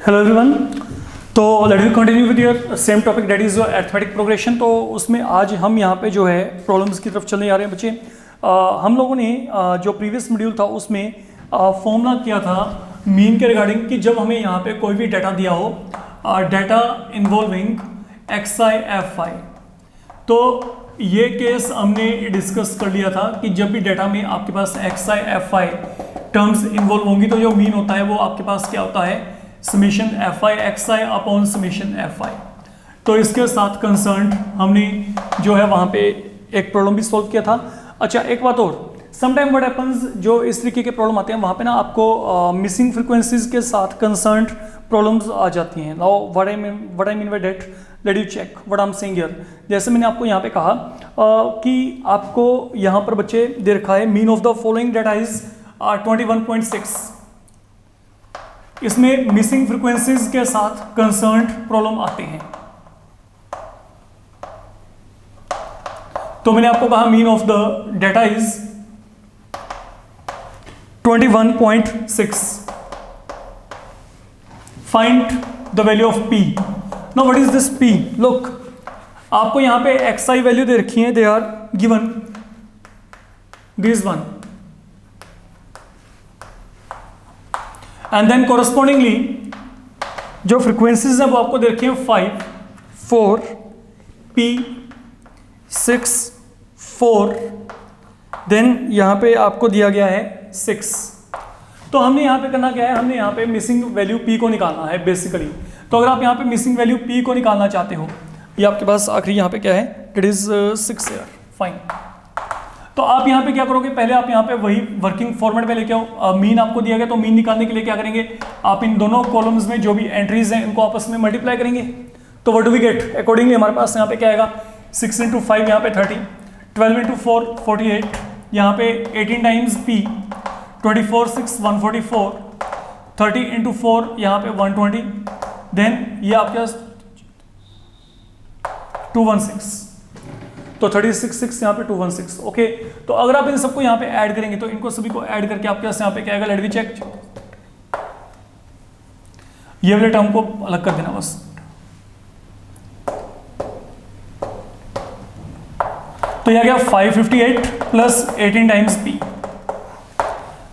Hello everyone. तो let we continue with your same topic that is your arithmetic progression. तो उसमें आज हम यहाँ पे जो है प्रॉब्लम्स की तरफ चलने जा रहे हैं बच्चे। हम लोगों ने जो प्रीवियस मॉड्यूल था उसमें फॉर्मूला किया था मीन के रिगार्डिंग कि जब हमें यहाँ पे कोई भी डाटा दिया हो, data involving x I F i, तो ये केस हमने डिस्कस कर लिया था कि जब भी डाटा में आपके पास X I F I terms involve होंगी तो जो मीन होता है वो आपके पास क्या होता है, summation F i x i upon summation F i. तो इसके साथ कंसर्न हमने जो है वहाँ पे एक प्रॉब्लम भी सॉल्व किया था। अच्छा, एक बात और, समटाइम व्हाट हैपेंस, जो इस तरीके के प्रॉब्लम आते हैं वहाँ पे ना आपको मिसिंग फ्रीक्वेंसीज के साथ कंसर्न प्रॉब्लम्स आ जाती हैं। Now what I mean by that, let you check what I am saying here. जैसे मैंने आपको यहाँ पे कहा कि आपको यहाँ पर बच्चे दे रखा है mean of the following data is 21.6। इसमें मिसिंग फ्रीक्वेंसीज के साथ कंसर्न प्रॉब्लम आते हैं। तो मैंने आपको कहा mean of the data is 21.6। Find the value of P. Now what is this P? Look, आपको यहां पे एक्स आई वैल्यू दे रखी है, they are given this one, and then correspondingly जो फ्रीक्वेंसीज हैं वो आपको दे रखी है 5, 4, P, 6, 4, देन यहाँ पे आपको दिया गया है 6। तो हमने यहाँ पे करना क्या है, हमने यहाँ पे मिसिंग वैल्यू P को निकालना है बेसिकली। तो अगर आप यहाँ पे मिसिंग वैल्यू P को निकालना चाहते हो, ये आपके पास आखिरी यहाँ पे क्या है, इट इज 6 ईयर, फाइन। तो आप यहाँ पे क्या करोगे, पहले आप यहाँ पे वही वर्किंग फॉर्मेट में लेके आओ। मीन आपको दिया गया तो मीन निकालने के लिए क्या करेंगे, आप इन दोनों कॉलम्स में जो भी एंट्रीज हैं इनको आपस में मल्टीप्लाई करेंगे। तो what do we get, accordingly हमारे पास यहाँ पे क्या आएगा, 6 × 5 यहाँ पे 30, 12 × 4 48, यहाँ पे 18 टाइम्स P, 24 6 144, 30 × 4 यहाँ पे 120, देन ये आपके पास 216, तो 36 6 यहाँ पे 216। ओके, तो अगर आप इन सबको यहाँ पे ऐड करेंगे तो इनको सभी को ऐड करके आपके पास यहाँ पे क्या आएगा, लेट मी चेक। ये वाले टर्म को अलग कर देना बस। तो यह गया 558 प्लस 18 टाइम्स P,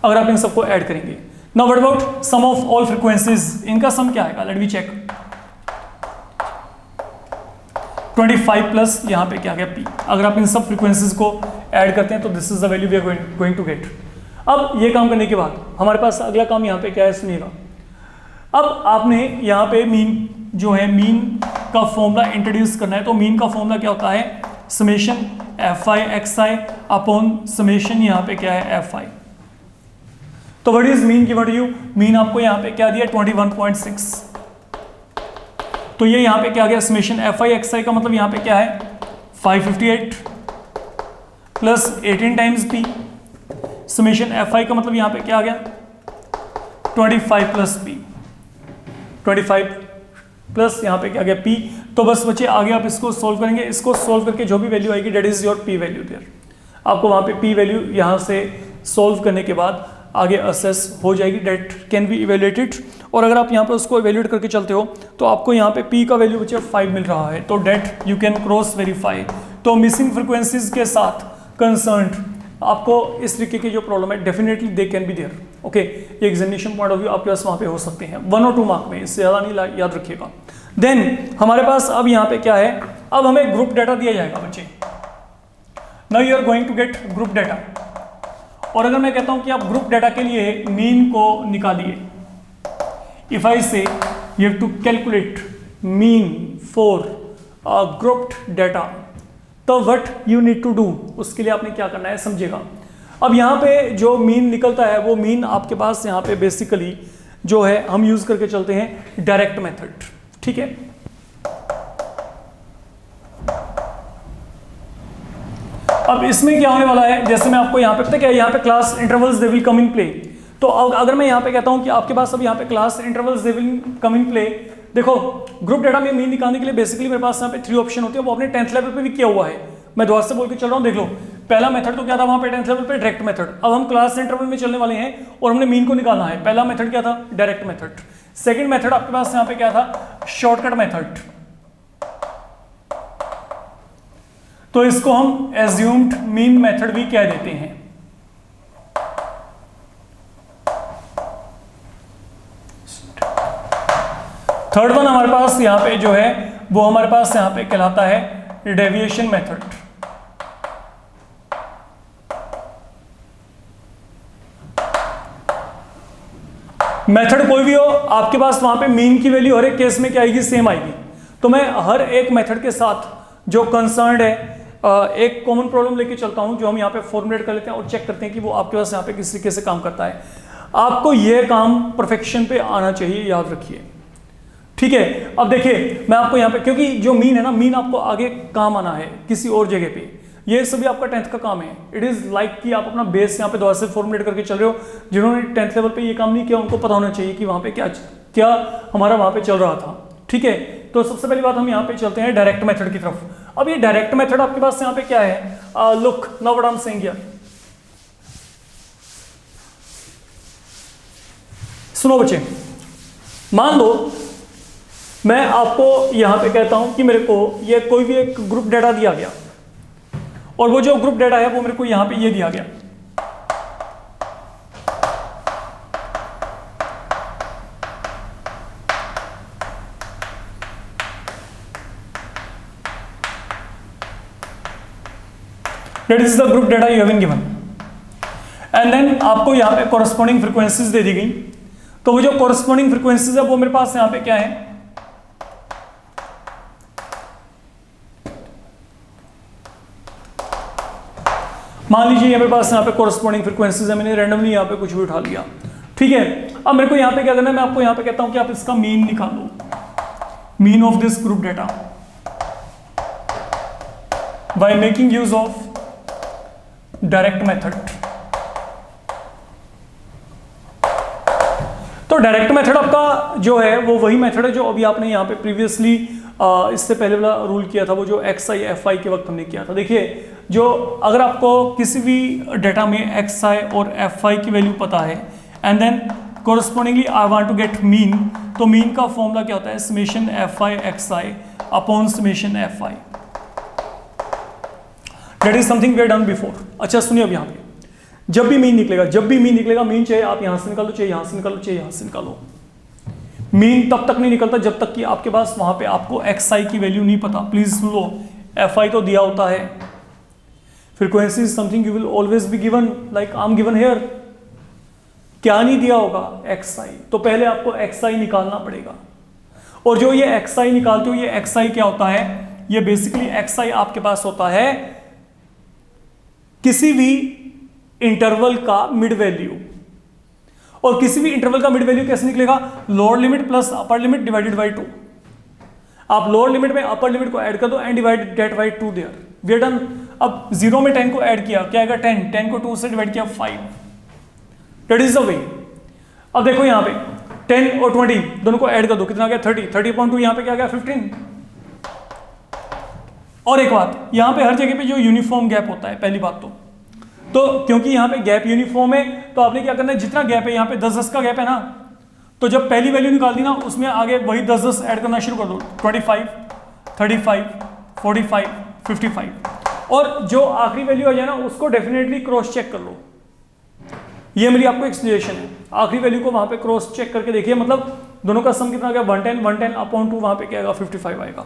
अगर आप इन सबको ऐड करेंगे। Now what about sum of all frequencies, इनका सम क्या आएगा, लेट मी चेक। 25 प्लस यहाँ पे क्या गया P। अगर आप इन सब फ्रीक्वेंसीज को ऐड करते हैं तो this is the value we are going to get. अब ये काम करने के बाद हमारे पास अगला काम यहाँ पे क्या है, सुनिएगा। अब आपने यहाँ पे मीन जो है, मीन का फॉर्मूला इंट्रोड्यूस करना है। तो मीन का फॉर्मूला क्या होता है, summation F i x i upon summation यहाँ पे क्या है एफ आई। तो what is mean given to you, mean आपको यहाँ पे क्या दिया, 21.6। तो ये यहाँ पे क्या गया, समेशन एफ आई एक्स आई का मतलब यहाँ पे क्या है, 558 plus 18 times P, summation F I का मतलब यहाँ पे क्या आ गया, 25 प्लस P, 25 प्लस यहाँ पे क्या गया P। तो बस बच्चे आगे आप इसको सोल्व करेंगे, इसको सोल्व करके जो भी वैल्यू आएगी that is your P value there. आपको वहाँ पे P वैल्यू यहाँ से सोल्व करने के बाद आगे असेस हो जाएगी, डेट कैन बी इवेल्युएटेड। और अगर आप यहाँ पे उसको इवेल्युएट करके चलते हो तो आपको यहाँ पे P का वैल्यू बच्चे 5 मिल रहा है, तो that you can cross verify. तो मिसिंग फ्रीक्वेंसीज के साथ कंसर्न आपको इस तरीके की जो प्रॉब्लम है definitely they can be there. Okay, ये एग्जामिनेशन पॉइंट ऑफ व्यू आपके पास वहाँ पे हो सकते हैं 1 और 2 मार्क में, इससे ज़्यादा नहीं, याद रखिएगा। देन हमारे पास अब यहाँ पे क्या है, अब हमें ग्रुप डाटा दिया जाएगा बच्चे। Now you are going to get group data. और अगर मैं कहता हूं कि आप ग्रुप डाटा के लिए मीन को निकालिए, if I say you have to calculate mean for grouped data, तो what you need to do, उसके लिए आपने क्या करना है समझिएगा। अब यहाँ पे जो मीन निकलता है वो मीन आपके पास यहाँ पे बेसिकली जो है हम यूज करके चलते हैं डायरेक्ट मेथड, ठीक है। अब इसमें क्या होने वाला है, जैसे मैं आपको यहाँ पे पता क्या है, यहाँ पे class intervals they will come in play. तो अगर मैं यहाँ पे कहता हूँ कि आपके पास अब यहाँ पे class intervals they will come in play, देखो ग्रुप डाटा में मीन निकालने के लिए बेसिकली मेरे पास यहाँ पे 3 ऑप्शन होते हैं, वो अपने 10th लेवल पे भी किया हुआ है। मैं दोबारा से बोल के चल रहा हूँ, देख लो। पहला मेथड तो क्या था वहां पे 10th लेवल पे, डायरेक्ट मेथड। अब हम क्लास इंटरवल में चलने वाले हैं और हमने मीन को निकालना है। पहला मेथड क्या था, डायरेक्ट मेथड। सेकंड मेथड आपके पास यहाँ पे क्या था, शॉर्टकट मेथड। तो इसको हम एज्यूम्ड मीन मेथड भी कह देते हैं। थर्ड वन हमारे पास यहाँ पे जो है वो हमारे पास यहाँ पे कहलाता है डेविएशन मेथड। मेथड कोई भी हो, आपके पास वहां पे मीन की वैल्यू हर एक केस में क्या आएगी, सेम आएगी। तो मैं हर एक मेथड के साथ जो कंसर्न्ड है एक कॉमन प्रॉब्लम लेके चलता हूं, जो हम यहाँ पे फॉर्मुलेट कर लेते हैं और चेक करते हैं कि वो आपके पास यहाँ पे किस तरीके से काम करता है। आपको ये काम परफेक्शन पे आना चाहिए, याद रखिए, ठीक है। अब देखिए मैं आपको यहाँ पे, क्योंकि जो मीन है ना, मीन आपको आगे काम आना है किसी और जगह पे, ये सभी आपका 10th का काम है। इट इज लाइक कि आप अपना बेस यहाँ पे दोबारा से फॉर्मुलेट करके चल रहे हो। जिन्होंने 10th लेवल पे ये काम नहीं किया उनको पता होना चाहिए कि वहाँ पे क्या क्या हमारा वहाँ पे चल रहा था, ठीक है। तो सबसे पहली बात हम यहाँ पे चलते हैं डायरेक्ट मेथड की तरफ। अब ये डायरेक्ट मेथड आपके पास यहाँ पे क्या है, look now what I am saying here, सुनो बच्चे, मान लो मैं आपको यहाँ पे कहता हूं कि मेरे को ये कोई भी एक ग्रुप डेटा दिया गया, और वो जो ग्रुप डेटा है वो मेरे को यहाँ पे ये दिया गया। That is the group data you have been given, and then आपको यहाँ पे corresponding frequencies दे दी गई। तो वो जो corresponding frequencies है वो मेरे पास यहाँ पे क्या है, मान लीजिए ये मेरे पास यहाँ पे corresponding frequencies है, मैंने randomly यहाँ पे कुछ भी उठा लिया, ठीक है। अब मेरे को यहाँ पे क्या करना है, मैं आपको यहाँ पे कहता हूँ कि आप इसका मीन निकालो, mean of this group data by making use of direct method. तो डायरेक्ट मेथड आपका जो है वो वही मेथड है जो अभी आपने यहाँ पे प्रीवियसली इससे पहले वाला रूल किया था, वो जो XI FI के वक्त हमने किया था। देखिए, जो अगर आपको किसी भी डेटा में XI और FI की वैल्यू पता है and then correspondingly I want to get mean, तो मीन का फॉर्मूला क्या होता है, summation FI XI upon summation FI। That is something we have done before। अच्छा सुनिए, अब यहाँ पे जब भी मीन निकलेगा, मीन चाहे आप यहाँ से निकालो, चाहे यहाँ से निकालो, चाहे यहाँ से निकालो, मीन तब तक नहीं निकलता जब तक कि आपके पास वहाँ पे आपको XI की वैल्यू नहीं पता। प्लीज सुन लो, FI तो दिया होता है, frequency is something you will always be given, like I am given here. क्या नहीं दिया होगा, XI। तो पहले आपको XI निकालना पड़ेगा, और जो ये XI निकालते हो, ये XI क्या होता है, ये बेसिकली XI आपके पास होता है किसी भी इंटरवल का मिड वैल्यू। और किसी भी इंटरवल का मिड वैल्यू कैसे निकलेगा, lower limit plus upper limit divided by 2। आप लोअर लिमिट में अपर लिमिट को ऐड कर दो and divide that by 2 there, we are done. अब 0 में 10 को ऐड किया, क्या आएगा 10, 10 को 2 से डिवाइड किया 5। That is the way. अब देखो यहाँ पे 10 और 20 दोनों को ऐड कर दो, कितना गया 30, 30.2, यहाँ पे क्या गया 15। और एक बात, यहाँ पे हर जगह पे जो यूनिफॉर्म गैप होता है, पहली बात तो क्योंकि यहाँ पे गैप यूनिफॉर्म है, तो आपने क्या करना है, जितना गैप है यहाँ पे 10-10 का गैप है ना, तो जब पहली वैल्यू निकाल दी ना, उसमें आगे वही 10-10 ऐड करना शुरू कर दो, 25, 35, 45, 55, और जो आखिरी वैल्यू आ जाए ना उसको डेफिनेटली क्रॉस चेक कर लो। ये मेरी आपको एक्सप्लेनेशन है, आखिरी वैल्यू को वहां पे क्रॉस चेक करके देखिए, मतलब दोनों का सम कितना आ गया 110 अपॉन 2, वहां पे क्या आएगा 55 आएगा।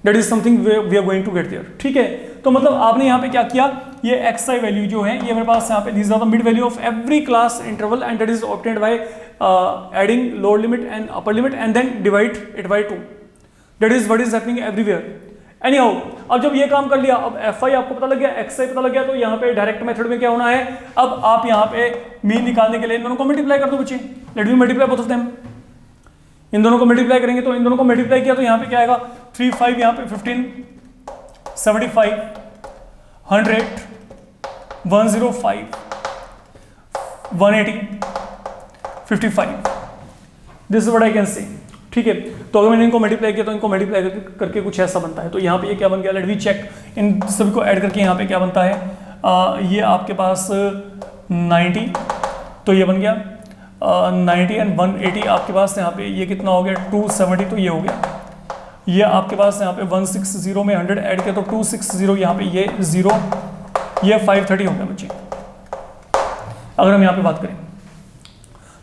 That is something we are going to get there, ठीक है। तो मतलब आपने यहाँ पे क्या किया, ये XI वैल्यू जो है ये मेरे पास यहाँ पे these are the mid value of every class interval and that is obtained by adding lower limit and upper limit and then divide it by 2। That is what is happening everywhere. Anyhow, अब जब ये काम कर लिया, अब FI आपको पता लग गया, XI पता लग गया, तो यहाँ पे डायरेक्ट मेथड में क्या होना है, अब आप यहाँ पे मीन निकालने के लिए इन दोनों को मल्टीप्लाई कर दो बच्चे। Let me multiply both of them. इन दोनों को मल्टीप्लाई करेंगे, तो इन दोनों को मल्टीप्लाई किया तो यहाँ पे क्या आएगा 3, 5, यहाँ पे 15, 75, 100, 105, 180, 55। This is what I can say, ठीक है। तो अगर मैंने इनको मल्टीप्लाई किया तो इनको मल्टीप्लाई करके कुछ ऐसा बनता है। तो यहाँ पे ये क्या बन गया, लेट वी चेक, इन सभी को ऐड करके यहाँ पे क्या बनता है, ये आपके पास 90, तो ये बन गया 90 एंड 180 आपके पास यहाँ पे ये कितना हो गया 270, तो ये हो गया। ये आपके पास यहाँ पे 160 में 100 ऐड किया तो 260, यहाँ पे ये 0, ये 530 हो गया बच्चे। अगर हम यहाँ पे बात करें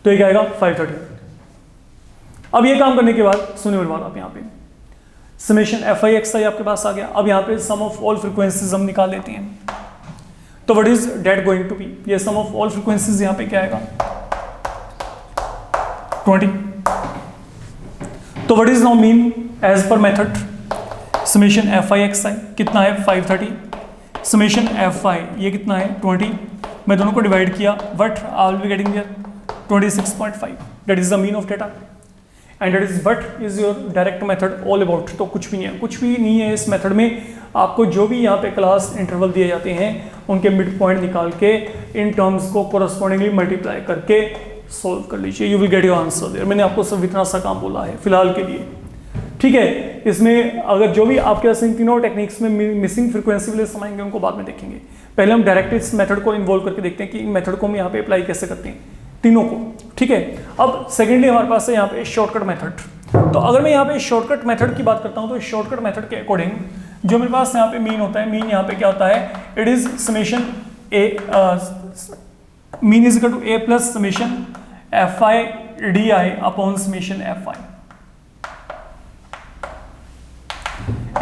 तो ये क्या आएगा 530। अब ये काम करने के बाद सुनिए मेरी बात, आप यहाँ पे समेशन fi xi आपके पास आ गया। अब यहाँ पे सम ऑफ ऑल फ्रीक्वेंसीज हम निकाल लेते हैं। तो what is that going to be, ये सम ऑफ ऑल फ्रीक्वेंसीज यहाँ पे क्या आएगा 20। तो what is now mean as per method, summation fi xi कितना है 530, समेशन fi ये कितना है 20, मैं दोनों को डिवाइड किया, but I will be getting here 26.5, that is the mean of data and that is what is your direct method all about. तो कुछ भी नहीं है, कुछ भी नहीं है इस मेथड में। आपको जो भी यहाँ पे क्लास इंटरवल दिए जाते हैं उनके मिड पॉइंट निकाल के इन टर्म्स को कोरस्पॉन्डिंगली मल्टीप्लाई करके सॉल्व कर लीजिए, you will get your answer there. मैंने आपको सिर्फ इतना सा काम बोला है फिलहाल के लिए, ठीक है। इसमें अगर जो भी आपके पास इन तीनों टेक्निक्स में मिसिंग फ्रीक्वेंसी वाले सम आएंगे उनको बाद में देखेंगे। पहले हम डायरेक्ट इस मेथड को इन्वॉल्व करके देखते हैं कि इन मेथड को हम यहाँ पे अप्लाई कैसे करते हैं तीनों को, ठीक है। अब सेकेंडली हमारे पास है यहाँ पे शॉर्टकट मेथड। तो अगर मैं यहाँ पे शॉर्टकट मेथड की बात करता हूँ तो शॉर्टकट मेथड के अकॉर्डिंग जो मेरे पास यहाँ पे मीन होता है, मीन यहाँ पे क्या होता है, it is summation a, mean is equal to a plus summation fi di upon summation fi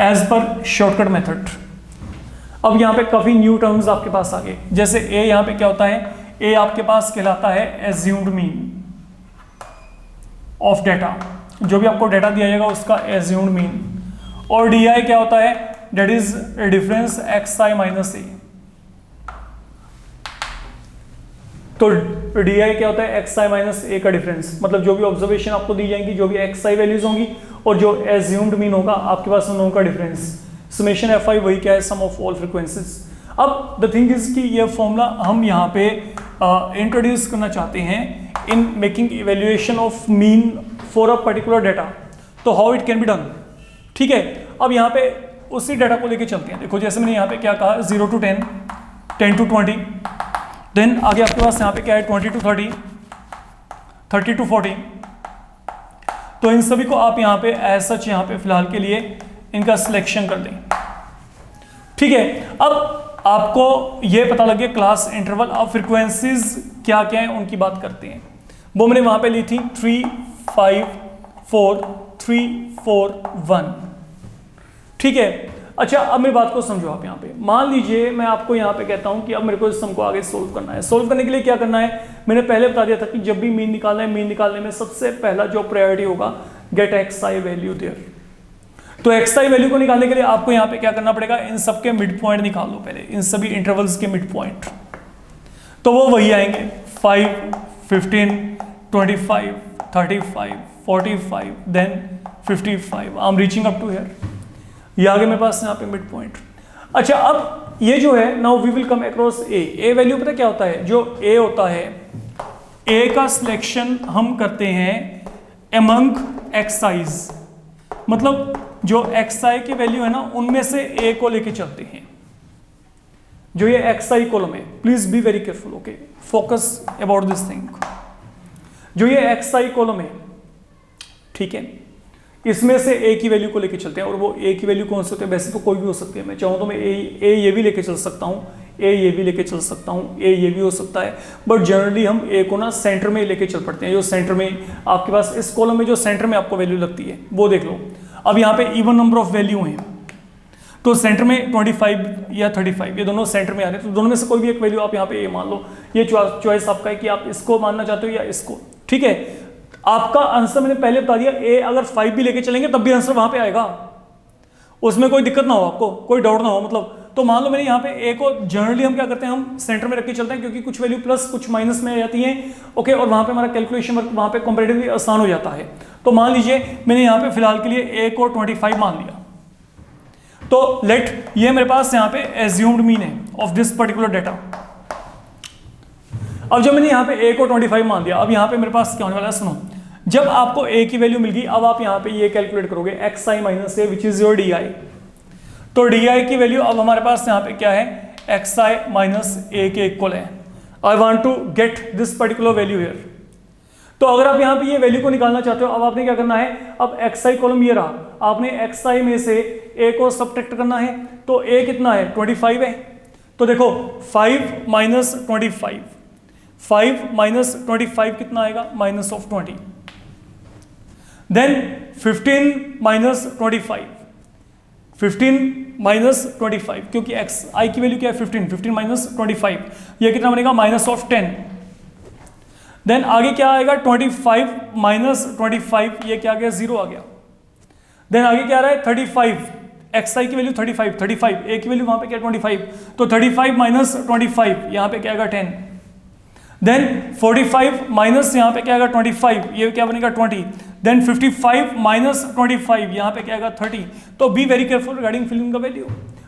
as per shortcut method. अब यहाँ पे काफी न्यू टर्म्स आपके पास आ गए, जैसे ए यहाँ पे क्या होता है, ए आपके पास कहलाता है एज्यूम्ड मीन ऑफ डेटा, जो भी आपको डेटा दिया जाएगा उसका एज्यूम्ड मीन। और डी आई क्या होता है, that is difference X I minus A. तो डी आई क्या होता है, एक्स आई माइनस ए का डिफरेंस, मतलब जो भी ऑब्जर्वेशन आपको दी जाएंगी, जो भी एक्स आई वैल्यूज होंगी और जो एज्यूम्ड मीन होगा आपके पास उन दोनों का डिफरेंस। समेशन एफ आई वही क्या है, सम ऑफ ऑल फ्रीक्वेंसीज। अब द थिंग इज कि ये फॉर्मूला हम यहाँ पे इंट्रोड्यूस करना चाहते हैं in making evaluation of mean for a particular data. तो how it can be done, ठीक है। अब यहाँ पे उसी डेटा को लेके चलते हैं। देखो जैसे मैंने यहाँ पे क्या कहा 0 to 10, 10 to 20, देन आगे आपके पास यहाँ पे क्या है 20 to 30, 30 to 40। तो इन सभी को आप यहाँ पे एज सच यहाँ पे फिलहाल के लिए इनका सिलेक्शन कर दें, ठीक है। अब आपको ये पता लग गया क्लास इंटरवल। अब फ्रीक्वेंसीज क्या क्या है उनकी बात करते हैं। वो मैंने वहां पे ली थी 3, 5, 4, 3, 4, 1, ठीक है। अच्छा अब मेरी बात को समझो आप। यहाँ पे मान लीजिए मैं आपको यहाँ पे कहता हूँ कि अब मेरे को इस सम को आगे सोल्व करना है। सोल्व करने के लिए क्या करना है, मैंने पहले बता दिया था कि जब भी मीन निकालना है, मीन निकालने में सबसे पहला जो प्रायोरिटी होगा get x i value there. तो एक्स आई वैल्यू को निकालने के लिए आपको यहाँ पे क्या करना पड़ेगा, इन सब के मिड पॉइंट निकाल लो पहले, इन सभी इंटरवल्स के मिड पॉइंट। तो वो वही आएंगे 5, 15, 25, 35, 45, then 55। I am reaching up to here, ये आगे मेरे पास यहाँ पे मिड पॉइंट। अच्छा अब ये जो है now we will come across a value. पता क्या होता है, जो ए होता है, ए का सिलेक्शन हम करते हैं अमंग एक्साइज, मतलब जो एक्स आई की वैल्यू है ना उनमें से ए को लेके चलते हैं। जो ये एक्स आई कॉलम है, please be very careful, okay, focus about this thing. जो ये एक्स आई कॉलम है, ठीक है, इसमें से ए की वैल्यू को लेके चलते हैं। और वो ए की वैल्यू कौन से होते हैं, वैसे तो कोई भी हो सकती है। मैं चाहूँ तो मैं ए ये भी लेके चल सकता हूँ, ए ये भी लेके चल सकता हूँ, ए ये भी हो सकता है, बट जनरली हम ए को ना सेंटर में लेके चल पड़ते हैं। जो सेंटर में आपके पास इस कॉलम में जो सेंटर में आपको वैल्यू लगती है वो देख लो। अब यहाँ पे इवन नंबर ऑफ वैल्यू हैं, तो सेंटर में 25 या 35 ये दोनों सेंटर में आ रहे हैं। तो दोनों में से कोई भी एक वैल्यू आप यहाँ पे ए मान लो। ये चॉइस आपका है कि आप इसको मानना चाहते हो या इसको, ठीक है। आपका आंसर मैंने पहले बता दिया, ए अगर 5 भी लेके चलेंगे तब भी आंसर वहां पे आएगा, उसमें कोई दिक्कत ना हो, आपको कोई डाउट ना हो। मतलब तो मान लो मैंने यहाँ पे ए को जनरली हम क्या करते हैं, हम सेंटर में रख के चलते हैं, क्योंकि कुछ वैल्यू प्लस कुछ माइनस में आ जाती हैं, ओके। और वहाँ पे हमारा कैलकुलेशन वर्क वहाँ पे कंपैरेटिवली आसान हो जाता है। तो मान लीजिए मैंने यहाँ पे फिलहाल के लिए ए को 25 मान लिया, तो लेट ये मेरे पास यहाँ पे एज्यूम्ड मीन है ऑफ दिस पर्टिकुलर डेटा। अब जब मैंने यहाँ पे ए को 25 मान दिया, अब यहाँ पे मेरे पास क्या होने वाला है, सुनो। जब आपको ए की वैल्यू मिल गई, अब आप यहाँ पे ये कैलकुलेट करोगे x I minus A which is your D I. तो डी आई की वैल्यू अब हमारे पास यहाँ पे क्या है, एक्स आई माइनस ए के इक्वल है। I want to get this particular value here. तो अगर आप यहाँ पे ये वैल्यू को निकालना चाहते हो, अब आपने क्या करना है, अब xi कॉलम ये रहा, आपने xi में से a को सब्ट्रैक्ट करना है, तो a कितना है 25 है, तो देखो 5 माइनस 25, 5 माइनस 25 कितना आएगा, minus of 20, then 15 minus 25, 15 minus 25, क्योंकि xi की वैल्यू क्या है 15, 15 माइनस 25, ये कितना बनेगा, माइनस ऑफ 10, देन आगे क्या आएगा 25 माइनस 25, ये क्या आ गया, 0 आ गया, देन आगे क्या आ रहा है 35, xi की वैल्यू 35, 35 a की वैल्यू वहां पे क्या 25, तो 35 माइनस 25 यहाँ पे क्या आएगा 10, देन 45 माइनस यहाँ पे क्या आएगा 25, ये क्या बनेगा 20, देन 55 माइनस 25 यहाँ पे क्या आएगा 30, तो be very careful regarding filling का वैल्यू।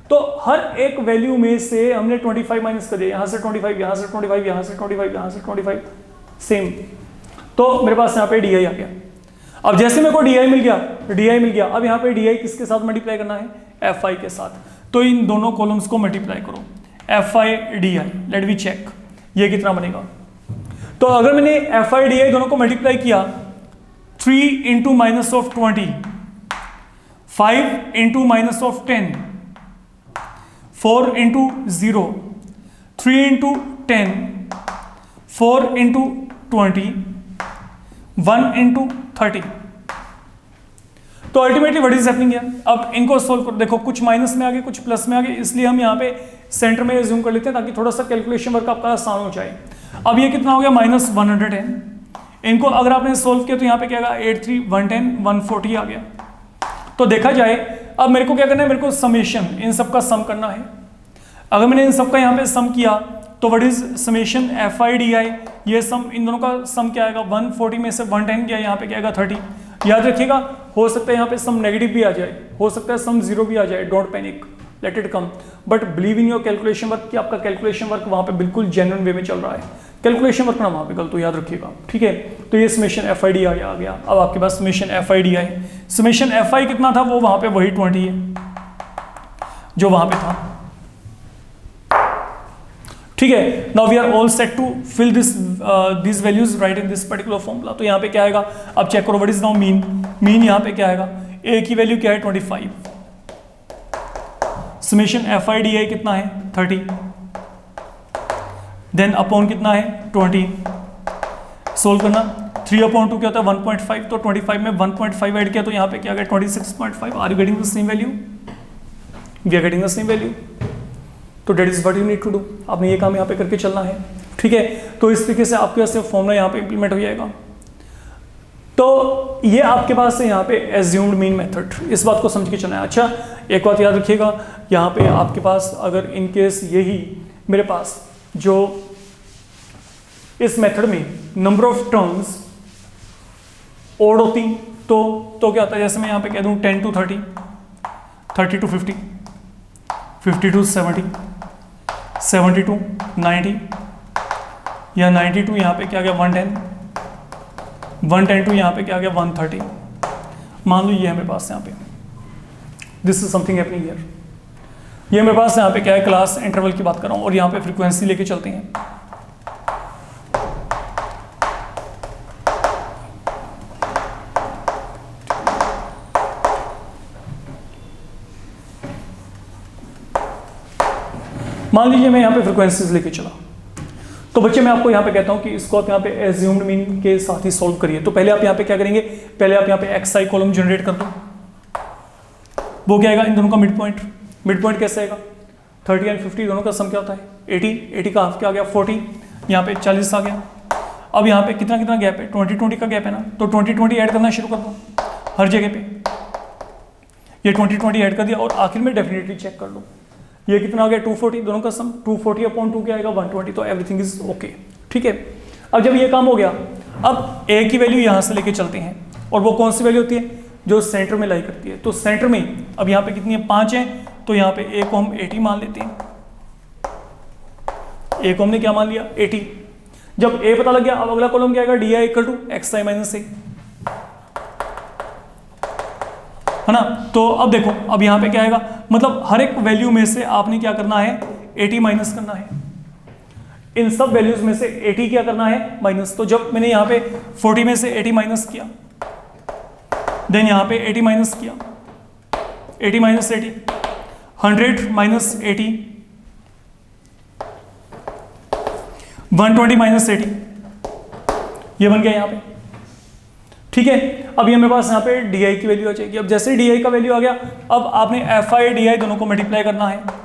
तो हर एक वैल्यू में से हमने 25 माइनस कर दिया, यहाँ से 25, यहाँ से 25, यहाँ से 25, यहाँ से 25, सेम, तो मेरे पास यहाँ पे डी आ गया। अब जैसे मेरे को डी मिल गया, अब यहाँ पे डी किसके साथ मल्टीप्लाई करना है, एफ आई के साथ, तो इन दोनों कॉलम्स को मल्टीप्लाई करो, f I D i, let we check ये कितना बनेगा। तो अगर मैंने एफ आई डी आई दोनों को मल्टीप्लाई किया, 3 into minus of 20, 5 into minus of 10, 4 into 0, 3 into 10, 4 into 20, 1 into 30, तो ultimately what is happening here. अब इनको सोल्व करो, देखो कुछ माइनस में आ गए, कुछ प्लस में आ गए, इसलिए हम यहाँ पे सेंटर में जूम कर लेते हैं ताकि थोड़ा सा कैलकुलेशन वर्क आपका आसान हो जाए। अब ये कितना हो गया, माइनस 110, इनको अगर आपने सोल्व किया तो यहाँ पे क्या आएगा 8 3 110 140 आ गया। तो देखा जाए अब मेरे को क्या करना है, मेरे को समेशन इन सब का सम करना है। अगर मैंने इन सब का यहाँ पे सम किया तो what is summation F I D I, ये सम इन दोनों का सम क्या आएगा, 140 में से 110 गया, यहाँ पे क्या आएगा 30। याद रखिएगा, हो सकता है यहाँ पे सम नेगेटिव भी आ जाए, हो सकता है सम 0 भी आ जाए, don't panic, let it come, but believe in your calculation work कि आपका कैलकुलेशन वर्क वहाँ पे बिल्कुल जेन्युइन वे में चल रहा है, कैलकुलेशन वर्क ना वहाँ पे गलत हो, याद रखिएगा, ठीक है। तो ये समेशन एफ आई डी आ गया। अब आपके पास summation F I D I, summation F I कितना था, वो वहाँ पे वही 20 है जो वहाँ पे था, ठीक है। Now we are all set to fill this values right in this particular formula. तो यहाँ पे क्या आएगा, अब चेक करो what is now mean, mean यहाँ पे क्या आएगा, ए की वैल्यू क्या है 25, summation F I D I कितना है 30, देन अपॉन कितना है 20, सोल्व करना, 3/2 क्या होता है 1.5, तो 25 में 1.5 ऐड किया तो यहाँ पे क्या आ गया 26.5। Are you getting the same value, we are getting the same value. तो that is what you need to do, आपने ये काम यहाँ पे करके चलना है, ठीक है। तो इस तरीके से आपके पास फॉर्मूला यहाँ पे इंप्लीमेंट हो जाएगा। तो ये आपके पास है यहाँ पे एज्यूम्ड मीन मेथड, इस बात को समझ के चलना है। अच्छा एक बात याद रखिएगा, यहाँ पे आपके पास अगर इन केस यही मेरे पास जो इस मेथड में नंबर ऑफ टर्म्स ओड होती तो क्या होता है, जैसे मैं यहाँ पे कह दूँ 10 to 30, 30 to 50, 50 to 70, 70 to 90, या 90 to यहाँ पे क्या गया 110, 110 to यहाँ पे क्या गया 130। मान लो ये है मेरे पास यहाँ पे, this is something happening here, ये मेरे पास यहाँ पे क्या है, क्लास इंटरवल की बात कर रहा हूँ और यहाँ पे फ्रीक्वेंसी लेके चलते हैं। मान लीजिए मैं यहाँ पे फ्रीक्वेंसीज लेके चला, तो बच्चे मैं आपको यहाँ पे कहता हूँ कि इसको आप यहाँ पे एज्यूम्ड मीन के साथ ही सॉल्व करिए। तो पहले आप यहाँ पे क्या करेंगे, पहले आप यहाँ पे एक्स आई कॉलम जनरेट कर दो, वो क्या आएगा इन दोनों का मिड पॉइंट, मिड पॉइंट कैसे आएगा 30 एंड 50 दोनों का सम क्या होता है 80, 80 का हाफ क्या आ गया 40, यहाँ पे 40 आ गया। अब यहाँ पे कितना कितना गैप है 20-20 का गैप है ना, तो 20-20 ऐड करना शुरू कर दो हर जगह पे, ये 20-20 ऐड कर दिया और आखिर में डेफिनेटली चेक कर लो ये कितना आ गया 240, दोनों का सम 240/2 क्या आएगा 120, तो एवरीथिंग इज ओके, ठीक है। अब जब ये काम हो गया, अब ए की वैल्यू यहाँ से लेके चलते हैं और वो कौन सी वैल्यू होती है जो सेंटर में लाई करती है। तो सेंटर में अब यहाँ पे कितनी है 5 है, तो यहाँ पे ए को हम 80 मान लेते हैं, ए को हमने क्या मान लिया 80। जब ए पता लग गया, अब अगला कॉलम क्या आएगा D I equal to X I minus A, है ना। तो अब देखो अब यहाँ पे क्या आएगा, मतलब हर एक वैल्यू में से आपने क्या करना है 80 माइनस करना है। इन सब वैल्यूज में से 80 क्या करना है माइनस। तो जब मैंने यहाँ पे 40 में से 80 माइनस किया, देन यहाँ पे 80 माइनस किया, 80 माइनस 80, 100 माइनस 80, 120 माइनस 80, ये बन गया यहाँ पे। ठीक है, अब ये मेरे पास यहाँ पे डी की वैल्यू आ जाएगी। अब जैसे डी का वैल्यू आ गया, अब आपने एफ आई डी आई दोनों को मल्टीप्लाई करना है।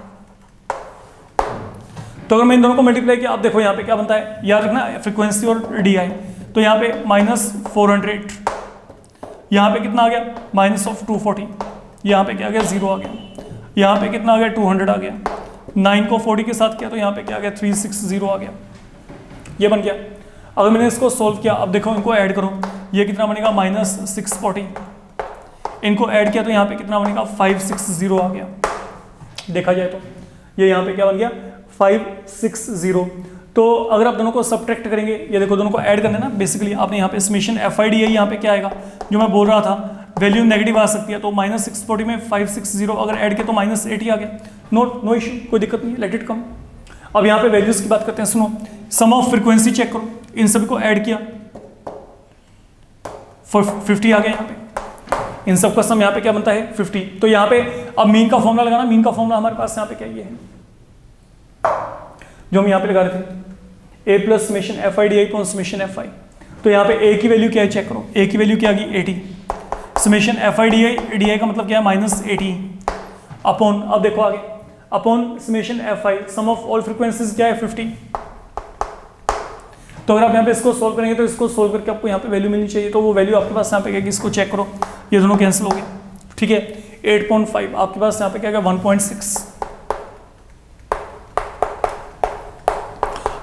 तो अगर मैं इन दोनों को मल्टीप्लाई किया, अब देखो यहाँ पे क्या बनता है, याद रखना फ्रीक्वेंसी और डी आई। तो यहाँ पे -400, यहाँ पे कितना आ गया -240, यहाँ पे क्या आ गया 0 आ गया, यहाँ पे कितना आ गया 200 आ गया, 9 को 40 के साथ किया तो यहाँ पे क्या आ गया 360 आ गया, ये बन गया। अगर मैंने इसको सोल्व किया, अब देखो इनको ऐड करो, ये कितना बनेगा -640, इनको ऐड किया तो यहाँ पे कितना बनेगा 560 आ गया। देखा जाए तो ये यहाँ पे क्या बन गया 560। तो अगर आप दोनों को सब्ट्रैक्ट करेंगे, ये देखो दोनों को ऐड करना है ना, बेसिकली आपने यहाँ पे समेशन एफ आई डी है, यहाँ पे क्या आएगा जो मैं बोल रहा था, वैल्यू नेगेटिव आ सकती है। तो -640 में 560 अगर ऐड किया तो -80 आ गया। नो इशू, कोई दिक्कत नहीं, लेट इट कम। अब यहाँ पे वैल्यूज की बात करते हैं, सुनो, सम ऑफ फ्रीक्वेंसी चेक करो, इन सभी को ऐड किया 50 आ गया यहाँ पे, इन सब का सम यहाँ पे क्या बनता है 50। तो यहाँ पे अब मीन का फॉर्मूला लगाना, मीन का फॉर्मूला हमारे पास यहाँ पे क्या ये है जो हम यहाँ पे लगा रहे थे, a plus summation F I D I upon summation F i. तो यहाँ पे a की वैल्यू क्या है चेक करो, a की वैल्यू क्या आ गई 80, summation F I D i का मतलब क्या है -80 अपॉन, अब देखो आगे, upon summation F i, sum of all frequencies क्या है 50। तो अगर आप यहाँ पे इसको सोल्व करेंगे तो इसको सोल्व करके आपको यहाँ पे वैल्यू मिलनी चाहिए, तो वो वैल्यू आपके पास यहाँ पे क्या है, इसको चेक करो, ये दोनों कैंसिल हो गए। ठीक है, 8.5 आपके पास यहाँ पे क्या है 1.6,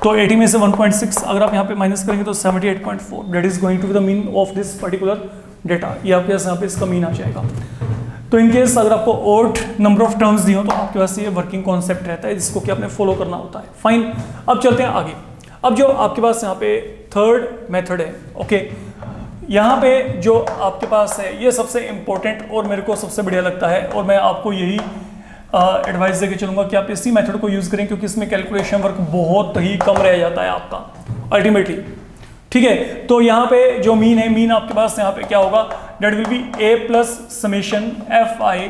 तो 80 में से 1.6 अगर आप यहाँ पे माइनस करेंगे तो 78.4, that is going to be the mean of this particular data. ये आपके पास यहाँ पे इसका मीन आ जाएगा। तो इन केस अगर आपको ओड नंबर ऑफ टर्म्स दी हो तो आपके पास ये वर्किंग कॉन्सेप्ट रहता है जिसको कि आपने फॉलो करना होता है। फाइन, अब चलते हैं आगे। अब जो आपके पास यहाँ पे थर्ड मेथड है, ओके, यहाँ पे जो आपके पास है ये सबसे इंपॉर्टेंट और मेरे को सबसे बढ़िया लगता है, और मैं आपको यही एडवाइस देके चलूंगा कि आप इसी मेथड को यूज करें, क्योंकि इसमें कैलकुलेशन वर्क बहुत ही कम रह जाता है आपका अल्टीमेटली। ठीक है, तो यहाँ पे जो मीन है, मीन आपके पास यहाँ पे क्या होगा, that will be a plus summation F i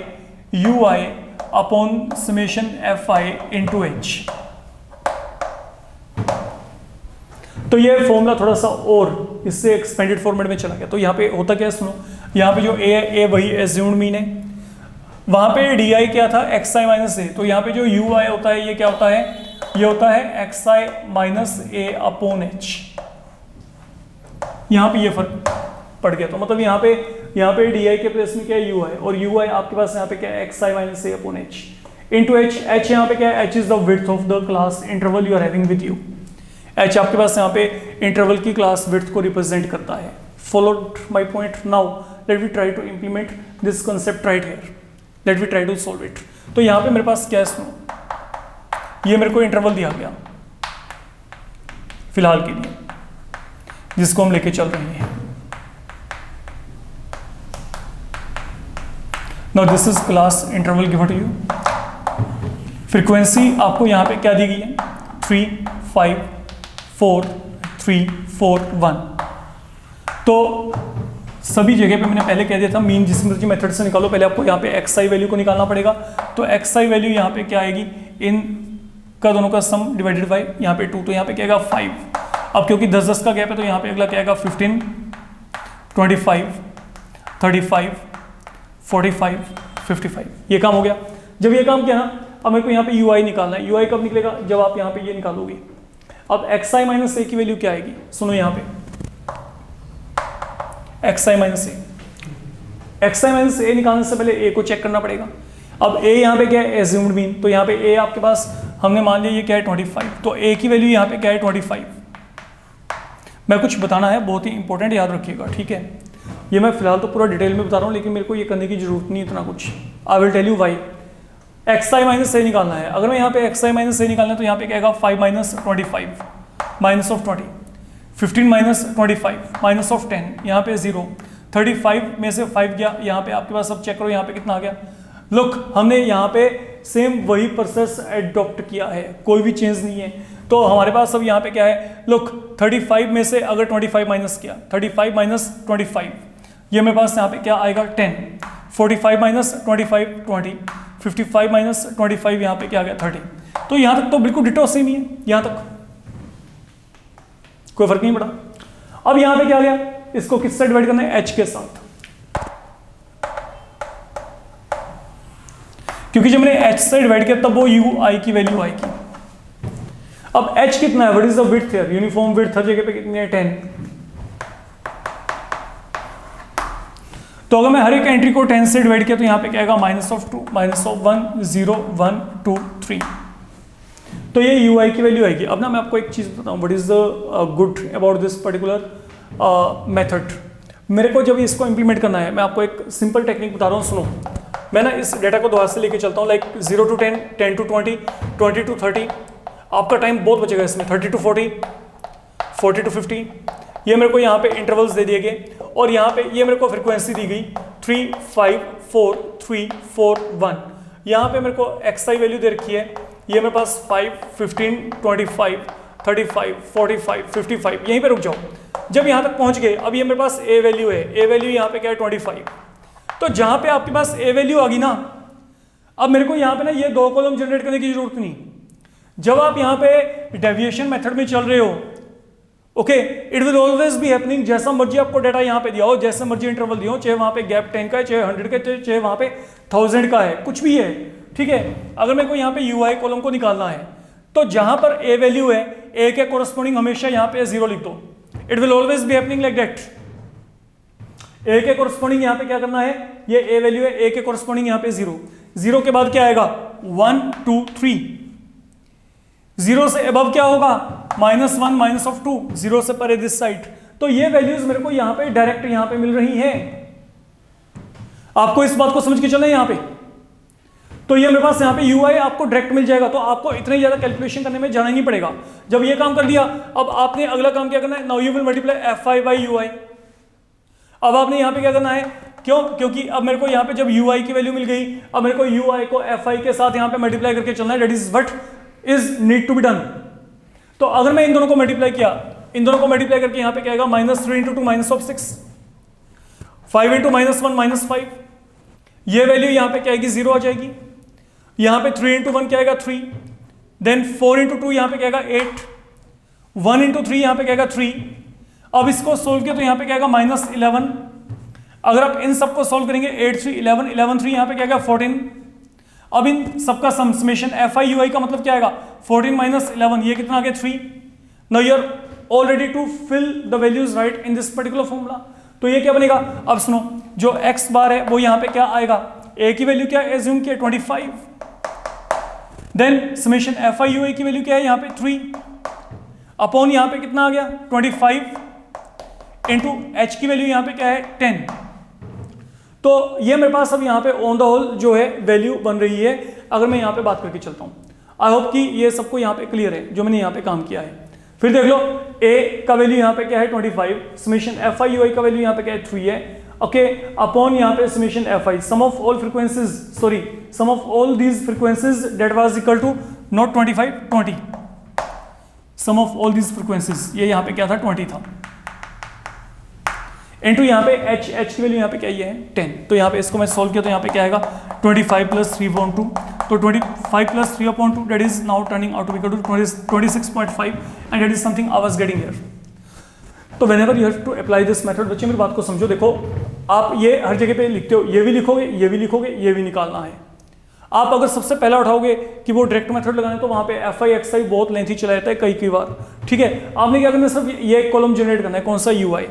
u i upon summation F i into h. तो ये फॉर्मूला थोड़ा सा और इससे एक्सपेंडेड फॉर्मेट में चला गया। तो यहाँ पे होता क्या है, सुनो, यहाँ पे जो a है, a वही एज्यूम्ड मीन है, वहां पे डी आई क्या था एक्स आई माइनस ए, तो यहाँ पे जो यू आई होता है ये क्या होता है, ये होता है X I minus A upon H. यहाँ पे ये फर्क पड़ गया, तो मतलब यहाँ पे डी आई के प्लेस में क्या है यू आई, और यू आई आपके पास यहाँ पे क्या है X I minus A upon H into H. H यहाँ पे क्या है, H is the width of the class interval you are having with you. H आपके पास यहाँ पे इंटरवल की क्लास विड्थ को रिप्रेजेंट करता है। Followed my point, now let we try to implement this concept right here, let we try to solve it. तो यहाँ पे मेरे पास क्या है, सुनो, ये मेरे को इंटरवल दिया गया फिलहाल के लिए जिसको हम लेके चल रहे हैं। Now this is class interval given to you. Frequency आपको यहाँ पे क्या दी गई है, 3 5 4 3 4 1। तो सभी जगह पे मैंने पहले कह दिया था मीन जिस मर्जी मेथड से निकालो, पहले आपको यहाँ पे एक्स आई वैल्यू को निकालना पड़ेगा। तो एक्स आई वैल्यू यहाँ पे क्या आएगी, इन का दोनों का सम डिवाइडेड बाई यहाँ पे 2, तो यहाँ पे क्या आएगा 5। अब क्योंकि 10-10 का गैप है तो यहाँ पे अगला क्या आएगा 15 25 35 45 55। ये काम हो गया। जब ये काम किया ना, अब मेरे को यहाँ पे यू आई निकालना है। यू आई कब निकलेगा, जब आप यहाँ पे ये निकालोगे। अब एक्स आई माइनस ए की वैल्यू क्या आएगी, सुनो यहाँ पे x I minus A, x I minus ए निकालने से पहले ए को चेक करना पड़ेगा। अब ए यहाँ पे क्या है, एज्यूम्ड मीन, तो यहाँ पे ए आपके पास हमने मान लिया ये क्या है 25, तो ए की वैल्यू यहाँ पे क्या है 25। मैं कुछ बताना है बहुत ही इंपॉर्टेंट, याद रखिएगा, ठीक है। ये मैं फिलहाल तो पूरा डिटेल में बता रहा हूँ, लेकिन मेरे को ये करने की जरूरत नहीं इतना कुछ। I will tell you why. X I minus A निकालना है। अगर मैं यहाँ पे एक्स आई माइनस ए निकालना है तो यहाँ पे क्या आएगा 5 minus 25 minus of 20, 15 minus 25 minus of 10, यहाँ पे 0, 35 में से 5 गया, यहाँ पे आपके पास अब चेक करो यहाँ पे कितना आ गया। लुक, हमने यहाँ पे सेम वही प्रोसेस एडॉप्ट किया है, कोई भी चेंज नहीं है। तो हमारे पास अब यहाँ पे क्या है, लुक 35 में से अगर 25 माइनस किया, 35 माइनस 25, ये मेरे पास यहाँ पे क्या आएगा 10, 45 माइनस 25 20, 55 माइनस 25 यहाँ पे क्या आ गया 30। तो यहाँ तक तो बिल्कुल डिटो सेम ही है, यहाँ तक कोई फर्क नहीं पड़ा। अब यहाँ पे क्या आ गया, इसको किससे डिवाइड करना है, h के साथ, क्योंकि जब मैंने h से डिवाइड किया तब वो ui की वैल्यू आएगी। अब h कितना है, what is the width here, uniform width हर जगह पे कितनी है 10। तो अगर मैं हर एक एंट्री को 10 से डिवाइड किया तो यहाँ पे क्या आएगा -2 -1 0 1 2 3। तो ये ui की वैल्यू आएगी। अब ना मैं आपको एक चीज बताऊं, what is the good about this particular method. मेरे को जब इसको इंप्लीमेंट करना है, मैं आपको एक सिंपल टेक्निक बता रहा हूँ, सुनो। मैं ना इस डेटा को दोबारा से लेके चलता हूँ, लाइक 0 to 10, 10 to 20, 20 to 30। आपका टाइम बहुत बचेगा इसमें, 30 to 40, 40 to 50। ये मेरे को यहाँ पे इंटरवल्स दे दिए गए और यहाँ पे ये मेरे को फ्रीक्वेंसी दी गई 3 5 4 3 4 1। यहाँ पे मेरे को xi वैल्यू दे रखी है, ये मेरे पास 5 15 25 35 45 55। यहीं पे रुक जाओ, जब यहाँ तक पहुँच गए। अब ये मेरे पास a वैल्यू है, a वैल्यू यहाँ पे क्या है 25। तो जहाँ पे आपके पास a वैल्यू आ गई ना, अब मेरे को यहाँ पे ना ये दो कॉलम जनरेट करने की जरूरत नहीं। जब आप यहाँ पे डेविएशन मेथड में चल रहे हो, okay, it will always be happening, जैसा मर्जी आपको डाटा यहाँ पे दिया हो, जैसे मर्जी इंटरवल दिया हो, चाहे वहाँ पे गैप 10 का है, चाहे 100 का है, चाहे वहाँ पे 1000 का है, कुछ भी है, ठीक है। अगर मेरे को यहाँ पे ui कॉलम को निकालना है तो जहाँ पर a वैल्यू है, a के कोरस्पॉन्डिंग हमेशा यहाँ पे 0 लिख दो। It will always be happening like that. a के कोरस्पॉन्डिंग यहाँ पे क्या करना है, ये a वैल्यू है, a के कोरस्पॉन्डिंग यहाँ पे 0, 0 के बाद क्या आएगा 1 2 3, 0 से अबव क्या होगा -1 -2, 0 से परे दिस साइड। तो ये वैल्यूज मेरे को यहाँ पे डायरेक्ट यहाँ पे मिल रही हैं। आपको इस बात को समझ के चलना है यहाँ पे। तो ये मेरे पास यहाँ पे ui आपको डायरेक्ट मिल जाएगा, तो आपको इतने ज्यादा कैलकुलेशन करने में जाना ही नहीं पड़ेगा। जब ये काम कर लिया, अब आपने अगला काम क्या करना है, now you will multiply fi by ui। अब आपने यहाँ पे क्या करना है, क्यों, क्योंकि अब मेरे को यहाँ पे जब ui की वैल्यू मिल गई, अब मेरे को ui को fi के साथ यहाँ पे मल्टीप्लाई करके चलना है। That is what is need to be done. तो अगर मैं इन दोनों को मल्टीप्लाई किया, इन दोनों को मल्टीप्लाई करके यहाँ पे क्या आएगा -3 × 2 -6, 5 × -1 -5। ये वैल्यू यहाँ पे क्या आएगी 0 आ जाएगी। यहाँ पे 3 × 1 क्या आएगा 3, देन 4 × 2 यहाँ पे क्या आएगा 8, 1 × 3 यहाँ पे क्या आएगा 3। अब इसको सोल्व किया तो यहाँ पे क्या आएगा -11। अगर आप इन सबको सोल्व करेंगे 8 3 11 11 3 यहाँ पे क्या आएगा 14। अब इन सबका समेशन fi ui का मतलब क्या आएगा 14 - 11, ये कितना आ गया 3। Now you are all ready to fill the values right in this particular formula. तो ये क्या बनेगा, अब सुनो, जो x बार है वो यहाँ पे क्या आएगा, a की वैल्यू क्या एज्यूम किया 25, देन समेशन fi ui की वैल्यू क्या है यहाँ पे 3 अपॉन यहाँ पे कितना आ गया 25 इंटू h की वैल्यू यहाँ पे क्या है 10। तो ये मेरे पास अब यहाँ पे ऑन द होल जो है वैल्यू बन रही है। अगर मैं यहाँ पे बात करके चलता हूँ, आई होप कि ये सबको यहाँ पे क्लियर है जो मैंने यहाँ पे काम किया है। फिर देख लो, a का वैल्यू यहाँ पे क्या है 25, समेशन fi ui का वैल्यू यहाँ पे क्या है 3 है, ओके, अपॉन यहाँ पे summation fi, sum of all frequencies, sorry sum of all these frequencies that was equal to not 25 20, sum of all these frequencies, ये यहाँ पे क्या था 20 था, इनटू यहाँ पे h की वैल्यू यहाँ पे क्या ये है 10। तो यहाँ पे इसको मैं सॉल्व किया तो यहाँ पे क्या आएगा 25 + 3/2, तो 25 + 3/2 that is now turning out to equal to 26.5 and that is something I was getting here. तो whenever you have to apply this method, बच्चे मेरी बात को समझो, देखो आप ये हर जगह पे लिखते हो, ये भी लिखोगे, ये भी लिखोगे, ये भी निकालना है। आप अगर सबसे पहला उठाओगे कि वो डायरेक्ट मेथड लगाना है तो वहाँ पे fi xi बहुत लेंथी चला जाता है कई बार, ठीक है। आपने क्या करना है, सिर्फ ये कॉलम जनरेट करना है, कौन सा ui,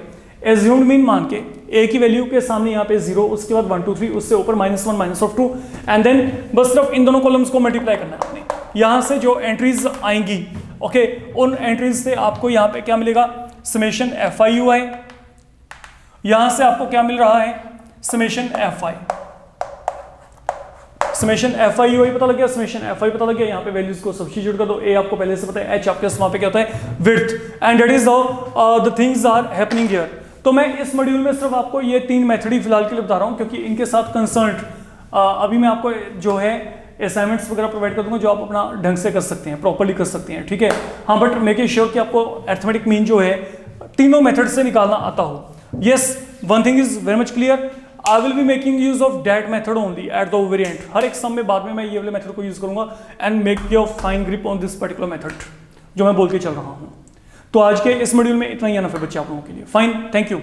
एज्यूम्ड मीन मान के a की वैल्यू के सामने यहाँ पे 0, उसके बाद 1 2 3, उससे ऊपर -1 -2 एंड देन बस सिर्फ इन दोनों कॉलम्स को मल्टीप्लाई करना है आपने। यहाँ से जो एंट्रीज आएंगी, ओके, उन एंट्रीज से आपको यहाँ पे क्या मिलेगा, समेशन fi ui, यहाँ से आपको क्या मिल रहा है, summation fi, summation fi ui पता लग गया, समेशन fi पता लग गया। यहाँ पे वैल्यूज को सब्स्टिट्यूट कर दो, a आपको पहले से पता है, h आपके वहाँ पे क्या होता है width, and that is how the things are happening here. तो मैं इस मॉड्यूल में सिर्फ आपको ये 3 मेथड ही फिलहाल के लिए बता रहा हूँ, क्योंकि इनके साथ कंसर्न अभी मैं आपको जो है असाइनमेंट्स वगैरह प्रोवाइड कर दूंगा जो आप अपना ढंग से कर सकते हैं, प्रॉपर्ली कर सकते हैं, ठीक है। हाँ, बट मेक श्योर कि आपको अरिथमेटिक मीन जो है तीनों मेथड से निकालना आता हो। Yes, one thing is very much clear, I will be making use of that method only at the variant. हर एक सम में बाद में मैं ये वाले मेथड को यूज करूंगा and make your fine grip on this particular method जो मैं बोल के चल रहा हूँ। तो आज के इस मॉड्यूल में इतना ही एनफ है बच्चे आप लोगों के लिए। Fine, thank you.